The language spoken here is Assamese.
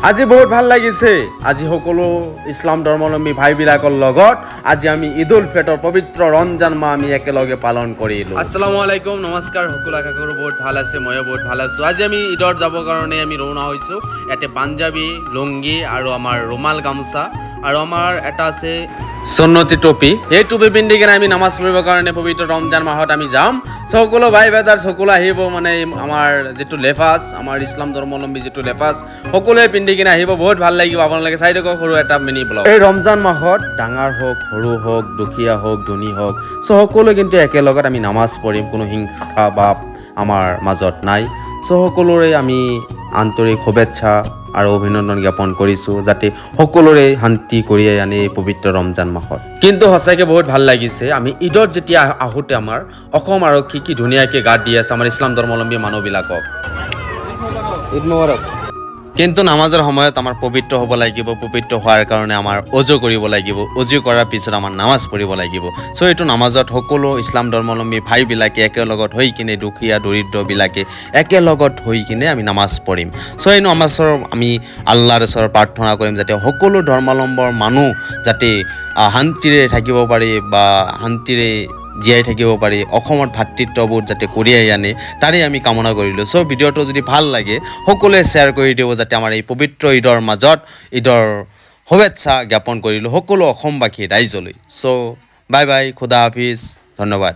আজি বহুত ভাল লাগিছে। আজি সকলো ইছলাম ধৰ্মাৱলম্বী ভাইবিলাকৰ লগত আজি আমি ঈদুল ফিতৰ পবিত্ৰ ৰমজান মাহ আমি একেলগে পালন কৰিলোঁ। আসসালামু আলাইকুম, নমস্কাৰ। সকলো আশা কৰোঁ বহুত ভাল আছে, ময়ো বহুত ভাল আছোঁ। আজি আমি ঈদত যাবৰ কাৰণে আমি ৰওনা হৈছোঁ। ইয়াতে পাঞ্জাবী, লুংগী আৰু আমাৰ ৰুমাল গামোচা আৰু আমাৰ এটা আছে সুন্নতি টুপি। এই টুপি পিন্ধি কিনে আমি নামাজ পঢ়িবৰ কাৰণে পবিত্ৰ ৰমজান মাহত আমি যাম। সকলো ভাই বেদাৰ সকলো আহিব, মানে আমাৰ যিটো লেফাজ, আমাৰ ইছলাম ধৰ্মাৱলম্বী যিটো লেফাজ সকলোৱে পিন্ধি কিনে আহিব। বহুত ভাল লাগিব। আপোনালোকে চাই থাকক সৰু এটা মিনি ব্লগ। এই ৰমজান মাহত ডাঙৰ হওক, সৰু হওক, দুখীয়া হওক, ধনী হওক, সকলোৱে কিন্তু একেলগত আমি নামাজ পঢ়িম। কোনো হিংসা ভাৱ আমাৰ মাজত নাই। সকলোৰে আমি আন্তৰিক শুভেচ্ছা আৰু অভিনন্দন জ্ঞাপন কৰিছোঁ, যাতে সকলোৰে শান্তি কঢ়িয়াই আনে এই পবিত্ৰ ৰমজান মাহত। কিন্তু সঁচাকৈ বহুত ভাল লাগিছে। আমি ঈদত যেতিয়া আহোঁতে আমাৰ অসম আৰক্ষী কি ধুনীয়াকৈ গাৰ্ড দি আছে আমাৰ ইছলাম ধৰ্মাৱলম্বী মানুহবিলাকক। ঈদ মোবাৰক। কিন্তু নামাজৰ সময়ত আমাৰ পবিত্ৰ হ'ব লাগিব। পবিত্ৰ হোৱাৰ কাৰণে আমাৰ অজু কৰিব লাগিব। অজু কৰাৰ পিছত আমাৰ নামাজ পঢ়িব লাগিব। এইটো নামাজত সকলো ইছলাম ধৰ্মাৱলম্বী ভাইবিলাকে একেলগত হৈ কিনে, দুখীয়া দৰিদ্ৰবিলাকে একেলগত হৈ কিনে আমি নামাজ পঢ়িম। এই নামাজৰ আমি আল্লাহৰ ওচৰত প্ৰাৰ্থনা কৰিম যাতে সকলো ধৰ্মাৱলম্বীৰ মানুহ যাতে শান্তিৰে থাকিব পাৰে বা শান্তিৰে জীয়াই থাকিব পাৰি, অসমত ভাতৃত্ববোধ যাতে কঢ়িয়াই আনে, তাৰে আমি কামনা কৰিলোঁ। ভিডিঅ'টো যদি ভাল লাগে সকলোৱে শ্বেয়াৰ কৰি দিব, যাতে আমাৰ এই পবিত্ৰ ঈদৰ মাজত ঈদৰ শুভেচ্ছা জ্ঞাপন কৰিলোঁ সকলো অসমবাসী ৰাইজলৈ। বাই বাই, খুদা হাফিজ, ধন্যবাদ।